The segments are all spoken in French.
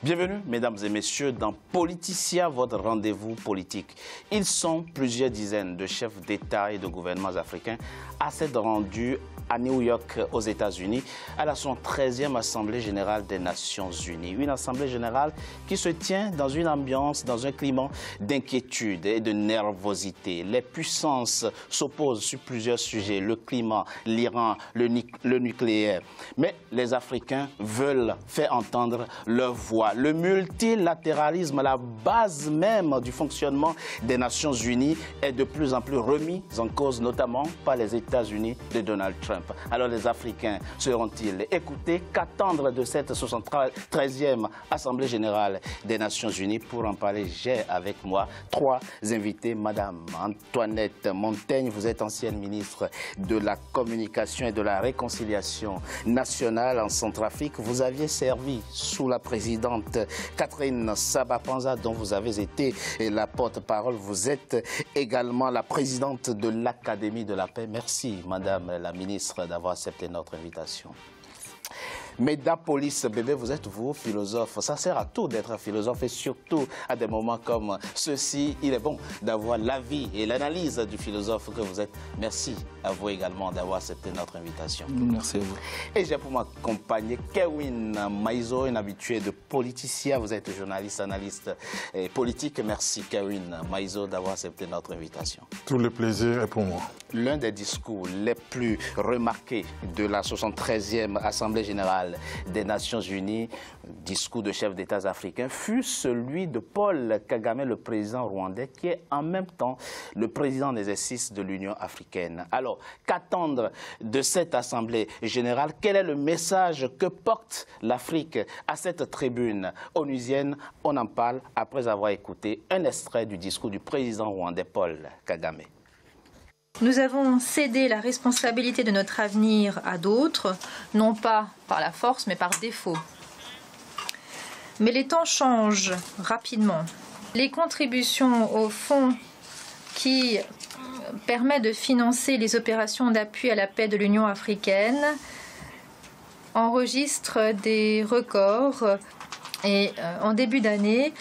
Bienvenue, mesdames et messieurs, dans Politicia, votre rendez-vous politique. Ils sont plusieurs dizaines de chefs d'État et de gouvernements africains à s'être rendus à New York, aux États-Unis, à la 113e Assemblée générale des Nations unies. Une Assemblée générale qui se tient dans une ambiance, dans un climat d'inquiétude et de nervosité. Les puissances s'opposent sur plusieurs sujets, le climat, l'Iran, le nucléaire. Mais les Africains veulent faire entendre leur voix. Le multilatéralisme, la base même du fonctionnement des Nations unies, est de plus en plus remis en cause, notamment par les États-Unis de Donald Trump. Alors les Africains seront-ils écoutés? Qu'attendre de cette 73e Assemblée générale des Nations unies? Pour en parler, j'ai avec moi trois invités. Madame Antoinette Montaigne, vous êtes ancienne ministre de la Communication et de la Réconciliation nationale en Centrafrique. Vous aviez servi sous la présidente Catherine Saba-Panza, dont vous avez été la porte-parole. Vous êtes également la présidente de l'Académie de la paix. Merci, Madame la ministre, d'avoir accepté notre invitation. Meda Police Bébé, vous êtes vous philosophe. Ça sert à tout d'être philosophe et surtout à des moments comme ceux-ci. Il est bon d'avoir l'avis et l'analyse du philosophe que vous êtes. Merci à vous également d'avoir accepté notre invitation. Merci à vous. Et j'ai pour m'accompagner Kewin Maizo, un habitué de Politicia. Vous êtes journaliste, analyste et politique. Merci Kewin Maizo d'avoir accepté notre invitation. Tout le plaisir est pour moi. L'un des discours les plus remarqués de la 73e Assemblée générale des Nations unies, discours de chef d'État africains, fut celui de Paul Kagame, le président rwandais, qui est en même temps le président en exercice de l'Union africaine. Alors, qu'attendre de cette Assemblée générale? Quel est le message que porte l'Afrique à cette tribune onusienne? On en parle après avoir écouté un extrait du discours du président rwandais Paul Kagame. Nous avons cédé la responsabilité de notre avenir à d'autres, non pas par la force, mais par défaut. Mais les temps changent rapidement. Les contributions au fonds qui permet de financer les opérations d'appui à la paix de l'Union africaine enregistrent des records. Et en début d'année,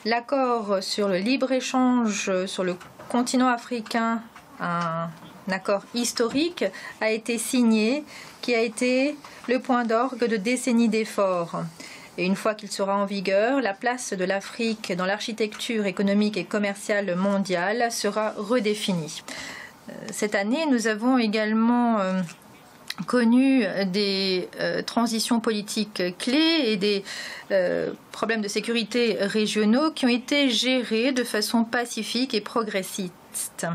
l'accord sur le libre-échange sur le continent africain, un accord historique, a été signé, qui a été le point d'orgue de décennies d'efforts. Et une fois qu'il sera en vigueur, la place de l'Afrique dans l'architecture économique et commerciale mondiale sera redéfinie. Cette année, nous avons également connu des transitions politiques clés et des problèmes de sécurité régionaux qui ont été gérés de façon pacifique et progressiste.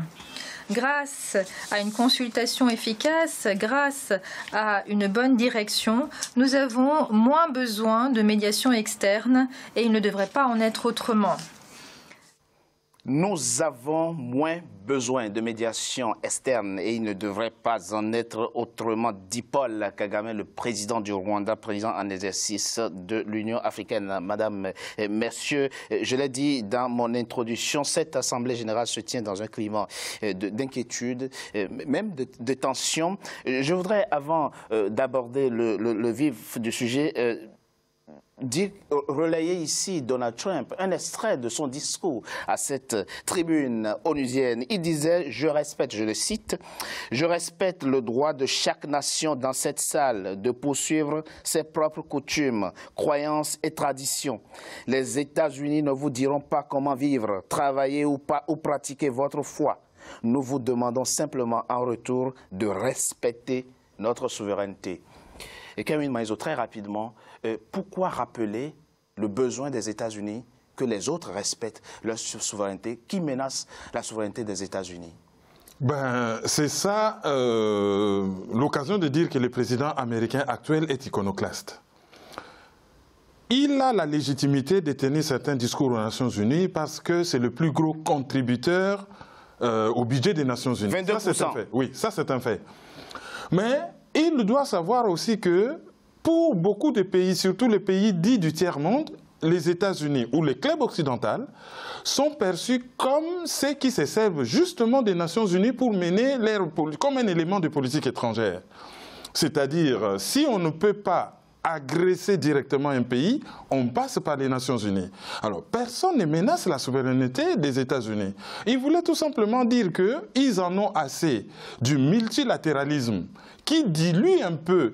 Grâce à une consultation efficace, grâce à une bonne direction, nous avons moins besoin de médiation externe et il ne devrait pas en être autrement. Nous avons moins besoin de médiation externe et il ne devrait pas en être autrement, dit Paul Kagame, le président du Rwanda, président en exercice de l'Union africaine. Madame, messieurs, je l'ai dit dans mon introduction, cette Assemblée générale se tient dans un climat d'inquiétude, même de tension. Je voudrais, avant d'aborder le vif du sujet, relayer ici Donald Trump, un extrait de son discours à cette tribune onusienne. Il disait, je respecte, je le cite, « Je respecte le droit de chaque nation dans cette salle de poursuivre ses propres coutumes, croyances et traditions. Les États-Unis ne vous diront pas comment vivre, travailler ou pratiquer votre foi. Nous vous demandons simplement en retour de respecter notre souveraineté. » Et Kevin Maizo, très rapidement, pourquoi rappeler le besoin des États-Unis que les autres respectent leur souveraineté qui menace la souveraineté des États-Unis? C'est ça l'occasion de dire que le président américain actuel est iconoclaste. Il a la légitimité de tenir certains discours aux Nations Unies parce que c'est le plus gros contributeur au budget des Nations Unies. 22%. Ça, c'est un fait. Oui, ça c'est un fait. Mais il doit savoir aussi que pour beaucoup de pays, surtout les pays dits du tiers-monde, les États-Unis ou les clubs occidentaux sont perçus comme ceux qui se servent justement des Nations Unies pour mener comme un élément de politique étrangère. C'est-à-dire, si on ne peut pas agresser directement un pays, on passe par les Nations Unies. Alors, personne ne menace la souveraineté des États-Unis. Ils voulaient tout simplement dire qu'ils en ont assez du multilatéralisme qui dilue un peu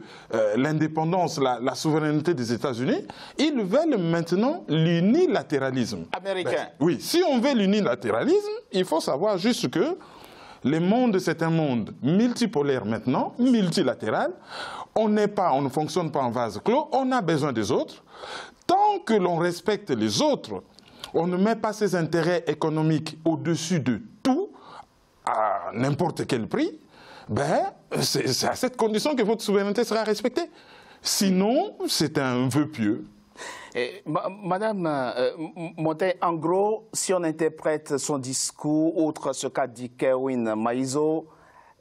l'indépendance, la souveraineté des États-Unis. Ils veulent maintenant l'unilatéralisme. Américain. Oui, si on veut l'unilatéralisme, il faut savoir juste que le monde, c'est un monde multipolaire maintenant, multilatéral. On ne fonctionne pas en vase clos, on a besoin des autres. Tant que l'on respecte les autres, on ne met pas ses intérêts économiques au-dessus de tout, à n'importe quel prix, ben, c'est à cette condition que votre souveraineté sera respectée. Sinon, c'est un vœu pieux. Madame Montaigne, en gros, si on interprète son discours, outre ce qu'a dit Kerwin Maïzo,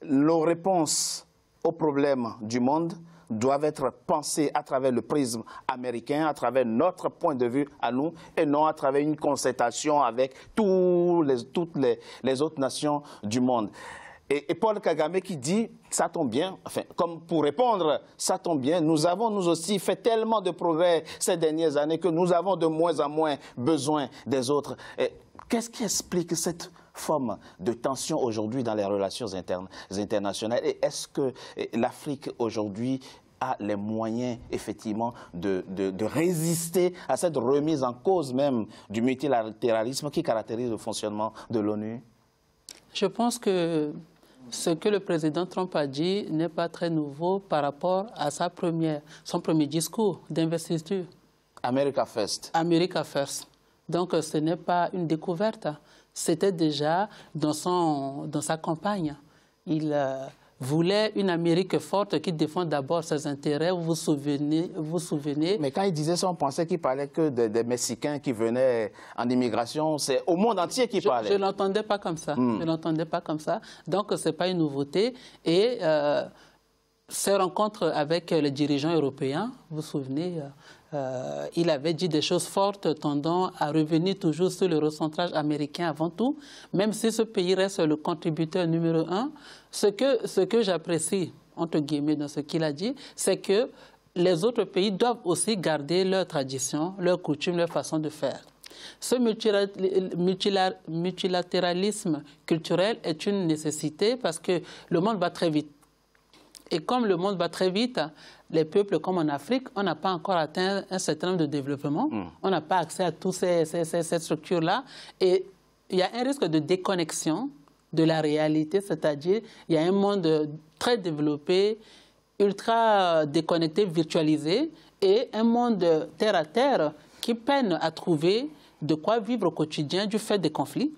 nos réponses aux problèmes du monde doivent être pensées à travers le prisme américain, à travers notre point de vue à nous, et non à travers une concertation avec toutes les autres nations du monde. Et Paul Kagame qui dit, ça tombe bien, enfin, comme pour répondre, ça tombe bien, nous avons nous aussi fait tellement de progrès ces dernières années que nous avons de moins en moins besoin des autres. Qu'est-ce qui explique cette forme de tension aujourd'hui dans les relations internationales? Et est-ce que l'Afrique aujourd'hui a les moyens, effectivement, de résister à cette remise en cause même du multilatéralisme qui caractérise le fonctionnement de l'ONU? Je pense que ce que le président Trump a dit n'est pas très nouveau par rapport à son premier discours d'investiture. America First. America First. Donc ce n'est pas une découverte. C'était déjà dans sa campagne. Il voulait une Amérique forte qui défend d'abord ses intérêts. Vous vous souvenez. Mais quand il disait ça, on pensait qu'il parlait que des Mexicains qui venaient en immigration. C'est au monde entier qu'il parlait. Je ne l'entendais pas comme ça. Je l'entendais pas comme ça. Donc, ce n'est pas une nouveauté. Et ces rencontres avec les dirigeants européens, vous vous souvenez, il avait dit des choses fortes tendant à revenir toujours sur le recentrage américain avant tout, même si ce pays reste le contributeur numéro 1. Ce que j'apprécie, entre guillemets, dans ce qu'il a dit, c'est que les autres pays doivent aussi garder leurs traditions, leurs coutumes, leur façon de faire. Ce multilatéralisme culturel est une nécessité parce que le monde va très vite. Et comme le monde va très vite, les peuples comme en Afrique, on n'a pas encore atteint un certain nombre de développements. On n'a pas accès à toutes ces structures-là. Et il y a un risque de déconnexion de la réalité, c'est-à-dire il y a un monde très développé, ultra déconnecté, virtualisé, et un monde terre à terre qui peine à trouver de quoi vivre au quotidien du fait des conflits,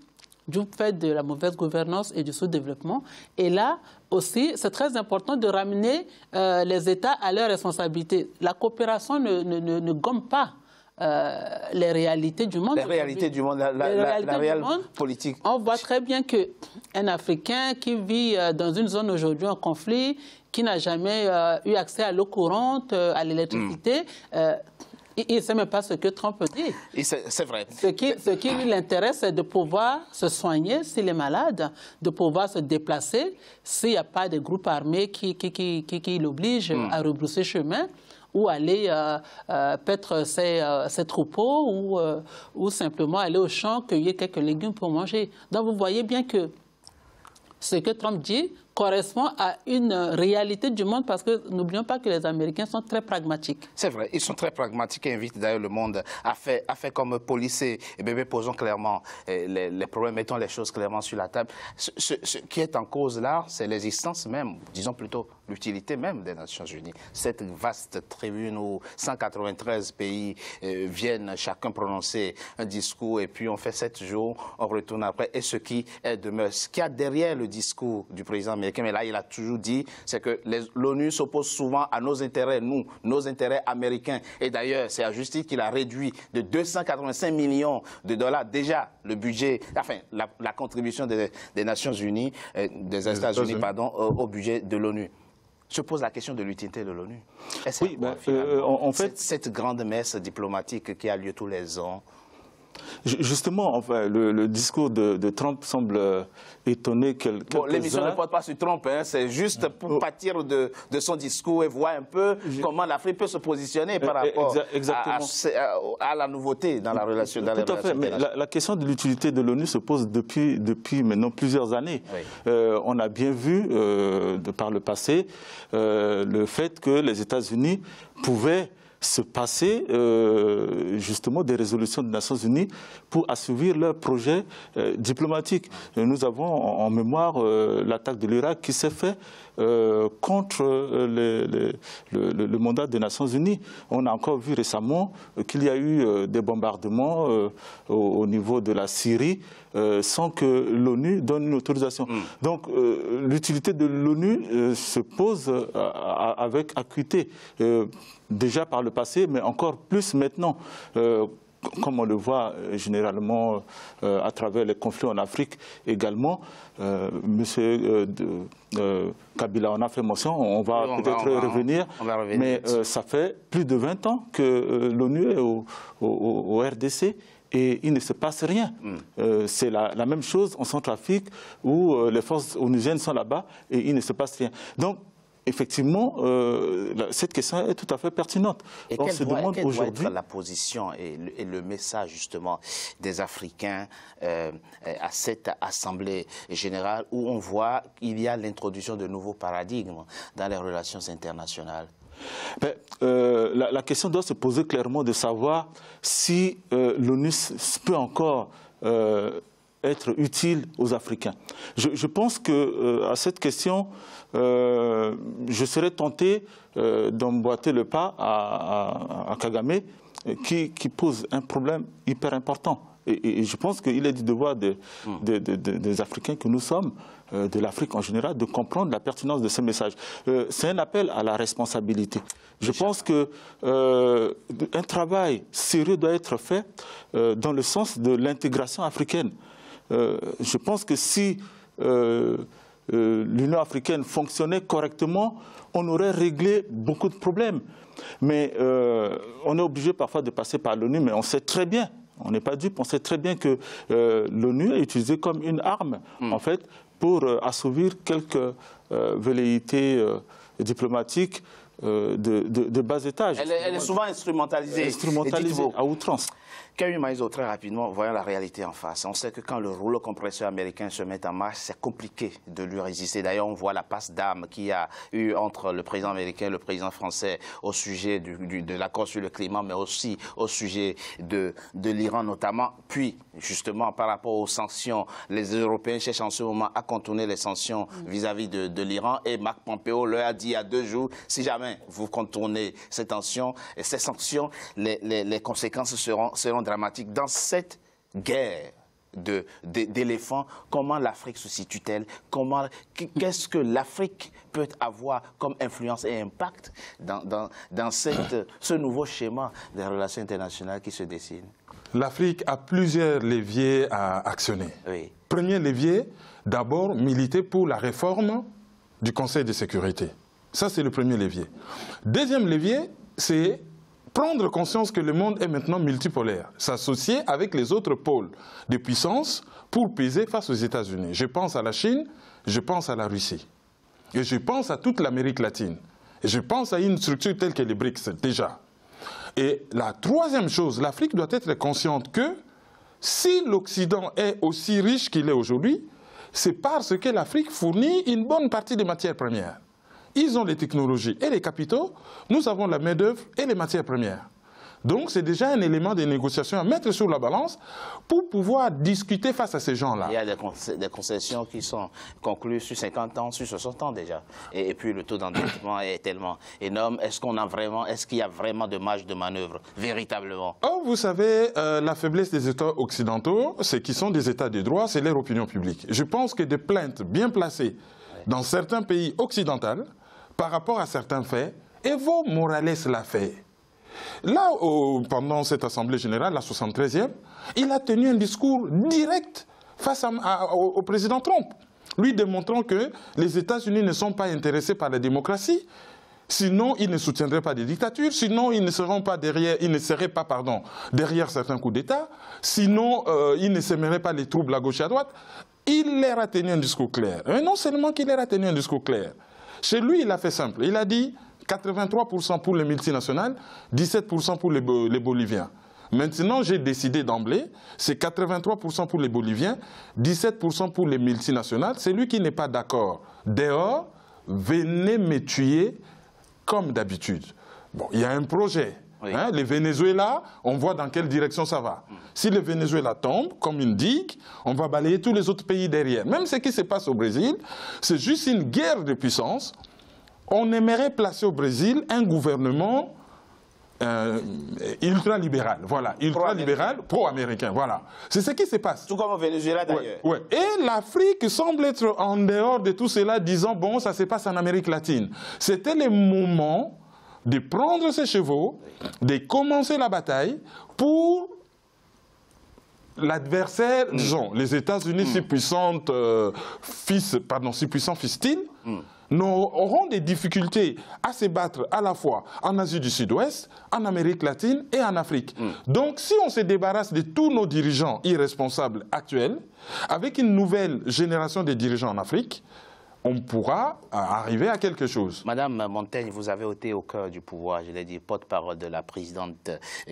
du fait de la mauvaise gouvernance et du sous-développement. Et là aussi, c'est très important de ramener les États à leurs responsabilités. La coopération ne gomme pas les réalités du monde. Les réalités du monde, la réelle politique. On voit très bien qu'un Africain qui vit dans une zone aujourd'hui en conflit, qui n'a jamais eu accès à l'eau courante, à l'électricité, il ne sait même pas ce que Trump dit. C'est vrai. Ce qui lui l'intéresse, c'est de pouvoir se soigner s'il est malade, de pouvoir se déplacer s'il n'y a pas de groupe armé qui l'oblige à rebrousser chemin ou aller paître ses troupeaux ou simplement aller au champ cueillir quelques légumes pour manger. Donc vous voyez bien que ce que Trump dit correspond à une réalité du monde parce que n'oublions pas que les Américains sont très pragmatiques. C'est vrai, ils sont très pragmatiques et invitent d'ailleurs le monde à faire comme Polissé et Bébé, posons clairement les problèmes, mettons les choses clairement sur la table. Ce qui est en cause là, c'est l'existence même, disons plutôt l'utilité même des Nations Unies. Cette vaste tribune où 193 pays viennent chacun prononcer un discours et puis on fait 7 jours, on retourne après. Et ce qui demeure, ce qu'il y a derrière le discours du président américain, mais là il a toujours dit, c'est que l'ONU s'oppose souvent à nos intérêts, nos intérêts américains. Et d'ailleurs, c'est à justice qu'il a réduit de 285 millions de dollars déjà le budget, enfin la contribution des Nations Unies, des États-Unis, pardon, au budget de l'ONU. Je pose la question de l'utilité de l'ONU. Oui, en fait, cette grande messe diplomatique qui a lieu tous les ans. Justement, enfin, le discours de Trump semble étonner quelques-uns. Bon, l'émission ne porte pas sur Trump, hein, c'est juste pour partir de son discours et voir un peu comment l'Afrique peut se positionner par rapport à la nouveauté dans la relation. Tout à fait, mais la question de l'utilité de l'ONU se pose depuis maintenant plusieurs années. Oui. On a bien vu, par le passé, le fait que les États-Unis pouvaient se passer justement des résolutions des Nations Unies pour assouvir leurs projets diplomatiques. Nous avons en mémoire l'attaque de l'Irak qui s'est faite contre le mandat des Nations Unies. On a encore vu récemment qu'il y a eu des bombardements au niveau de la Syrie sans que l'ONU donne une autorisation. Donc l'utilité de l'ONU se pose avec acuité, déjà par le passé, mais encore plus maintenant. Comme on le voit généralement à travers les conflits en Afrique également. Monsieur Kabila en a fait mention, on va peut-être revenir, mais ça fait plus de 20 ans que l'ONU est au RDC. Et il ne se passe rien. C'est la même chose en Centrafrique où les forces onusiennes sont là-bas et il ne se passe rien. Donc, effectivement, cette question est tout à fait pertinente. Et quelle doit être la position et le message justement des Africains à cette Assemblée générale où on voit qu'il y a l'introduction de nouveaux paradigmes dans les relations internationales? La question doit se poser clairement de savoir si l'ONU peut encore être utile aux Africains. Je pense qu'à cette question, je serais tenté d'emboîter le pas à Kagame qui pose un problème hyper important. Et je pense qu'il est du devoir des Africains que nous sommes, de l'Afrique en général, de comprendre la pertinence de ce message. C'est un appel à la responsabilité. Je pense qu'un travail sérieux doit être fait dans le sens de l'intégration africaine. Je pense que si l'Union africaine fonctionnait correctement, on aurait réglé beaucoup de problèmes. Mais on est obligé parfois de passer par l'ONU, mais on sait très bien, on n'est pas dupe, on sait très bien que l'ONU est utilisée comme une arme, en fait, pour assouvir quelques velléités diplomatiques de bas étage. Elle est souvent instrumentalisée. Instrumentalisée à outrance. Karim Maïso, très rapidement, voyons la réalité en face. On sait que quand le rouleau compresseur américain se met en marche, c'est compliqué de lui résister. D'ailleurs, on voit la passe d'armes qu'il y a eu entre le président américain et le président français au sujet de l'accord sur le climat, mais aussi au sujet de l'Iran notamment. Puis, justement, par rapport aux sanctions, les Européens cherchent en ce moment à contourner les sanctions vis-à-vis de l'Iran. Et Marc Pompeo leur a dit il y a 2 jours, si jamais vous contournez ces sanctions, les conséquences seront dramatique. Dans cette guerre d'éléphants, comment l'Afrique se situe-t-elle? Qu'est-ce que l'Afrique peut avoir comme influence et impact dans ce nouveau schéma des relations internationales qui se dessine? L'Afrique a plusieurs leviers à actionner. Oui. Premier levier, d'abord militer pour la réforme du Conseil de sécurité. Ça, c'est le premier levier. Deuxième levier, c'est prendre conscience que le monde est maintenant multipolaire, s'associer avec les autres pôles de puissance pour peser face aux États-Unis. Je pense à la Chine, je pense à la Russie, et je pense à toute l'Amérique latine, et je pense à une structure telle que les BRICS déjà. Et la troisième chose, l'Afrique doit être consciente que si l'Occident est aussi riche qu'il est aujourd'hui, c'est parce que l'Afrique fournit une bonne partie des matières premières. Ils ont les technologies et les capitaux, nous avons la main-d'œuvre et les matières premières. Donc c'est déjà un élément de négociation à mettre sur la balance pour pouvoir discuter face à ces gens-là. Il y a des concessions qui sont conclues sur 50 ans, sur 60 ans déjà. Et puis le taux d'endettement est tellement énorme. Est-ce qu'il y a vraiment de marge de manœuvre, véritablement? Oh, vous savez, la faiblesse des États occidentaux, c'est qu'ils sont des États de droit, c'est leur opinion publique. Je pense que des plaintes bien placées dans certains pays occidentaux, par rapport à certains faits, Evo Morales l'a fait. Là, pendant cette Assemblée générale, la 73e, il a tenu un discours direct face au président Trump, lui démontrant que les États-Unis ne sont pas intéressés par la démocratie, Sinon, ils ne soutiendraient pas des dictatures. Sinon, ils ne seraient pas derrière certains coups d'État. Sinon, ils ne sèmeraient pas les troubles à gauche et à droite. Il leur a tenu un discours clair. Et non seulement qu'il leur a tenu un discours clair. Chez lui, il a fait simple. Il a dit 83% pour les multinationales, 17% pour les Boliviens. Maintenant, j'ai décidé d'emblée, c'est 83% pour les Boliviens, 17% pour les multinationales. Celui qui n'est pas d'accord dehors, venez me tuer comme d'habitude. Bon, il y a un projet. Oui. Hein, les Venezuela, on voit dans quelle direction ça va. Si le Venezuela tombe, comme une digue, on va balayer tous les autres pays derrière. Même ce qui se passe au Brésil, c'est juste une guerre de puissance. On aimerait placer au Brésil un gouvernement ultra-libéral, voilà, ultra-libéral, pro-américain, voilà. C'est ce qui se passe. Tout comme au Venezuela d'ailleurs. Ouais, ouais. Et l'Afrique semble être en dehors de tout cela, disant, bon, ça se passe en Amérique latine. C'était le moment de prendre ses chevaux, de commencer la bataille pour l'adversaire, disons, les États-Unis si puissants fisent-ils, auront des difficultés à se battre à la fois en Asie du Sud-Ouest, en Amérique latine et en Afrique. Donc si on se débarrasse de tous nos dirigeants irresponsables actuels, avec une nouvelle génération de dirigeants en Afrique, on pourra arriver à quelque chose. Madame Montaigne, vous avez été au cœur du pouvoir, je l'ai dit, porte-parole de la présidente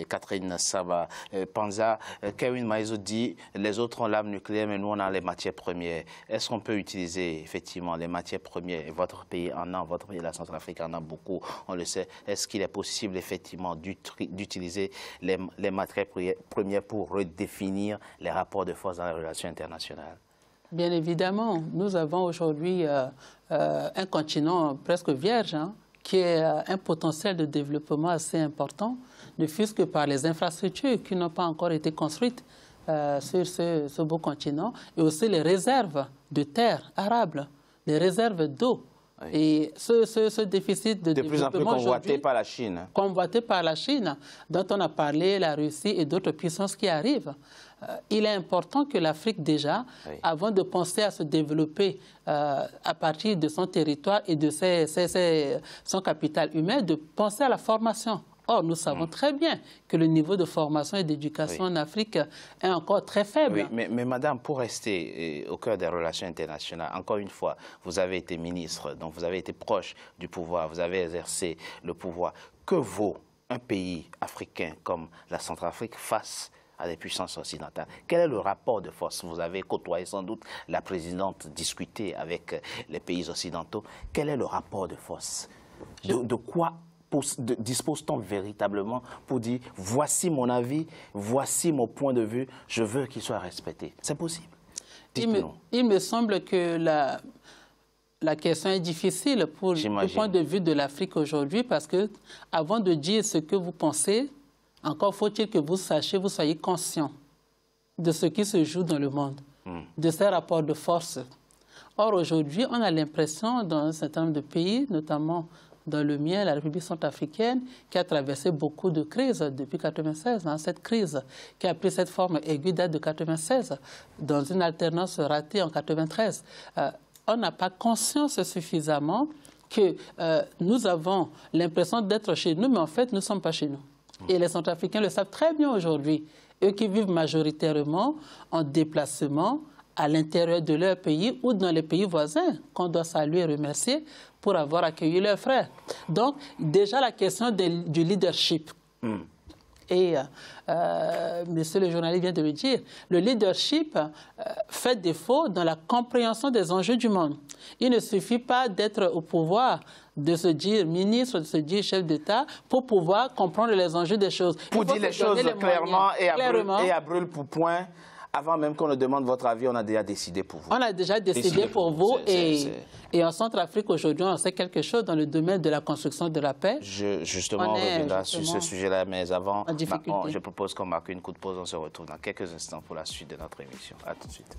Catherine Saba-Panza. Kevin Maïso dit, les autres ont l'arme nucléaire, mais nous on a les matières premières. Est-ce qu'on peut utiliser effectivement les matières premières? Votre pays en a, votre pays, la Centrafrique en a beaucoup, on le sait. Est-ce qu'il est possible effectivement d'utiliser les matières premières pour redéfinir les rapports de force dans les relations internationales? Bien évidemment, nous avons aujourd'hui un continent presque vierge, hein, qui a un potentiel de développement assez important, ne fût-ce que par les infrastructures qui n'ont pas encore été construites sur ce beau continent, et aussi les réserves de terres arables, les réserves d'eau. Oui. Et ce déficit de développement plus en plus convoité par la Chine. Convoité par la Chine, dont on a parlé, la Russie et d'autres puissances qui arrivent. Il est important que l'Afrique déjà, oui, avant de penser à se développer à partir de son territoire et de son capital humain, de penser à la formation. Or, nous savons très bien que le niveau de formation et d'éducation en Afrique est encore très faible. Oui, mais madame, pour rester au cœur des relations internationales, encore une fois, vous avez été ministre, donc vous avez été proche du pouvoir, vous avez exercé le pouvoir. Que vaut un pays africain comme la Centrafrique face à des puissances occidentales? Quel est le rapport de force? Vous avez côtoyé sans doute la présidente, discuté avec les pays occidentaux. Quel est le rapport de force? De quoi dispose-t-on véritablement pour dire voici mon avis, voici mon point de vue, je veux qu'il soit respecté? C'est possible? Il me semble que la question est difficile pour le point de vue de l'Afrique aujourd'hui, parce que avant de dire ce que vous pensez, encore faut-il que vous sachiez, vous soyez conscient de ce qui se joue dans le monde, de ces rapports de force. Or, aujourd'hui, on a l'impression dans un certain nombre de pays, notamment dans le mien, la République centrafricaine, qui a traversé beaucoup de crises depuis 1996. Hein, cette crise qui a pris cette forme aiguë date de 1996, dans une alternance ratée en 1993. On n'a pas conscience suffisamment que nous avons l'impression d'être chez nous, mais en fait, nous ne sommes pas chez nous. Et les Centrafricains le savent très bien aujourd'hui. Eux qui vivent majoritairement en déplacement à l'intérieur de leur pays ou dans les pays voisins, qu'on doit saluer et remercier pour avoir accueilli leurs frères. Donc, déjà, la question du leadership. Et monsieur le journaliste vient de le dire, le leadership fait défaut dans la compréhension des enjeux du monde. Il ne suffit pas d'être au pouvoir, de se dire ministre, de se dire chef d'État, pour pouvoir comprendre les enjeux des choses. Pour dire les choses clairement et à brûle pour point. Avant même qu'on ne demande votre avis, on a déjà décidé pour vous. On a déjà décidé pour vous. Et en Centrafrique, aujourd'hui, on sait quelque chose dans le domaine de la construction de la paix. Justement, on reviendra sur ce sujet-là. Mais avant, je propose qu'on marque une coup de pause. On se retrouve dans quelques instants pour la suite de notre émission. À tout de suite.